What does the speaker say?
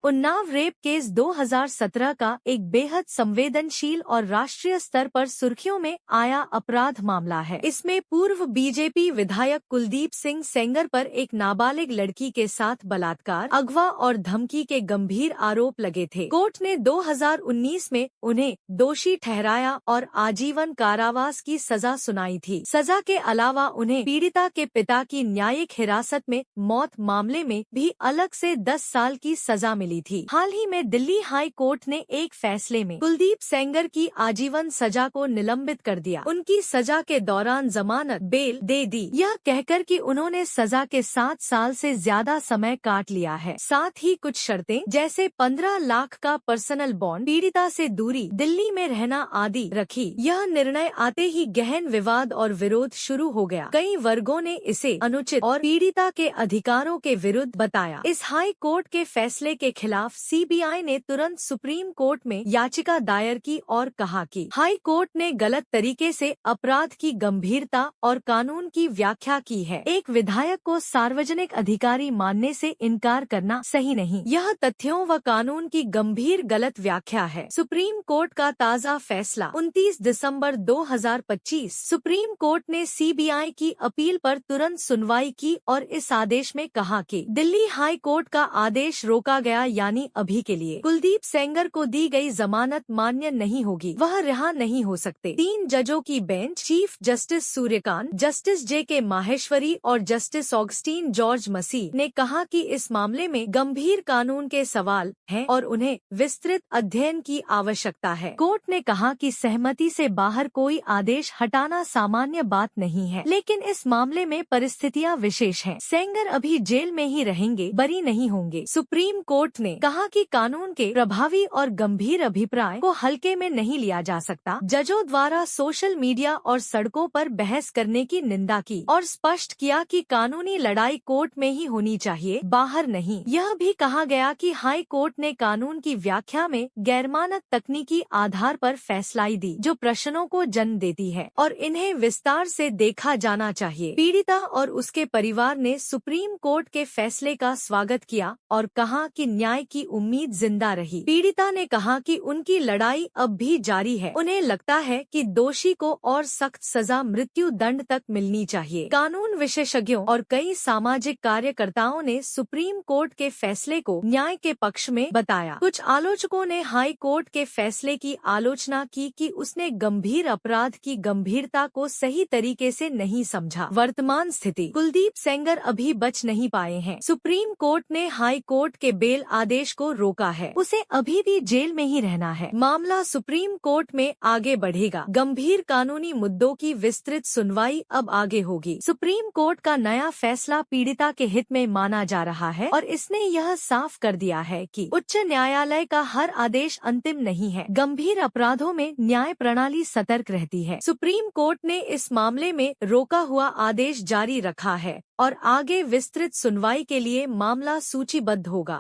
Unnao rape case 2017 का एक बेहद संवेदनशील और राष्ट्रीय स्तर पर सुर्खियों में आया अपराध मामला है। इसमें पूर्व बीजेपी विधायक कुलदीप सिंह सेंगर पर एक नाबालिग लड़की के साथ बलात्कार, अगवा और धमकी के गंभीर आरोप लगे थे। कोर्ट ने 2019 में उन्हें दोषी ठहराया और आजीवन कारावास की सजा सुनाई थी। सजा के अलावा उन्हें पीड़िता के पिता की न्यायिक हिरासत में मौत मामले में भी अलग से 10 साल की सजा मिली थी। हाल ही में दिल्ली हाई कोर्ट ने एक फैसले में कुलदीप सेंगर की आजीवन सजा को निलंबित कर दिया। उनकी सजा के दौरान जमानत बेल दे दी, यह कहकर कि उन्होंने सजा के 7 साल से ज्यादा समय काट लिया है। साथ ही कुछ शर्तें जैसे 15 लाख का पर्सनल बॉन्ड, पीड़िता से दूरी, दिल्ली में रहना आदि रखी। यह निर्णय आते ही गहन विवाद और विरोध शुरू हो गया। कई वर्गों ने इसे अनुचित और पीड़िता के अधिकारों के विरुद्ध बताया। इस हाई कोर्ट के फैसले के खिलाफ सीबीआई ने तुरंत सुप्रीम कोर्ट में याचिका दायर की और कहा कि हाई कोर्ट ने गलत तरीके से अपराध की गंभीरता और कानून की व्याख्या की है। एक विधायक को सार्वजनिक अधिकारी मानने से इनकार करना सही नहीं। यह तथ्यों व कानून की गंभीर गलत व्याख्या है। सुप्रीम कोर्ट का ताज़ा फैसला 29 दिसंबर 2025। सुप्रीम कोर्ट ने सीबीआई की अपील पर तुरंत सुनवाई की और इस आदेश में कहा कि दिल्ली हाई कोर्ट का आदेश रोका गया, यानी अभी के लिए कुलदीप सेंगर को दी गई जमानत मान्य नहीं होगी, वह रिहा नहीं हो सकते। 3 जजों की bench, chief justice Suryakant, justice JK. Maheshwari और जस्टिस ऑगस्टीन जॉर्ज मसीह ने कहा कि इस मामले में गंभीर कानून के सवाल हैं और उन्हें विस्तृत अध्ययन की आवश्यकता है। कोर्ट ने कहा कि सहमति से बाहर कोई आदेश हटाना सामान्य बात नहीं है, लेकिन इस मामले में परिस्थितियां विशेष हैं। सेंगर अभी जेल में ही रहेंगे, बरी नहीं होंगे। सुप्रीम कोर्ट ने कहा कि कानून के प्रभावी और गंभीर अभिप्राय को हल्के में नहीं लिया जा सकता। जजों द्वारा सोशल मीडिया और सड़कों पर बहस करने की निंदा की और स्पष्ट किया कि कानूनी लड़ाई कोर्ट में ही होनी चाहिए, बाहर नहीं। यह भी कहा गया कि हाई कोर्ट ने कानून की व्याख्या में गैरमानक तकनीकी आधार पर फैसलाई दी, जो प्रश्नों को जन्म देती है और इन्हें विस्तार से देखा जाना चाहिए। पीड़िता और उसके परिवार ने सुप्रीम कोर्ट के फैसले का स्वागत किया और कहा कि न्याय की उम्मीद जिंदा रही। पीड़िता ने कहा कि उनकी लड़ाई अब भी जारी है। उन्हें लगता है कि दोषी को और सख्त सजा, मृत्यु दंड तक मिलनी चाहिए। कानून विशेषज्ञों और कई सामाजिक कार्यकर्ताओं ने सुप्रीम कोर्ट के फैसले को न्याय के पक्ष में बताया। कुछ आलोचकों ने हाई कोर्ट के फैसले की आलोचना की कि उसने गंभीर अपराध की गंभीरता को सही तरीके से नहीं समझा। वर्तमान स्थिति, कुलदीप सेंगर अभी बच नहीं पाए हैं। सुप्रीम कोर्ट ने हाई कोर्ट के बेल आदेश को रोका है, उसे अभी भी जेल में ही रहना है। मामला सुप्रीम कोर्ट में आगे बढ़ेगा। गंभीर कानूनी मुद्दों की विस्तृत सुनवाई अब आगे होगी। सुप्रीम कोर्ट का नया फैसला पीड़िता के हित में माना जा रहा है और इसने यह साफ कर दिया है कि उच्च न्यायालय का हर आदेश अंतिम नहीं है। गंभीर अपराधों में न्याय प्रणाली सतर्क रहती है। सुप्रीम कोर्ट ने इस मामले में रोका हुआ आदेश जारी रखा है और आगे विस्तृत सुनवाई के लिए मामला सूचीबद्ध होगा।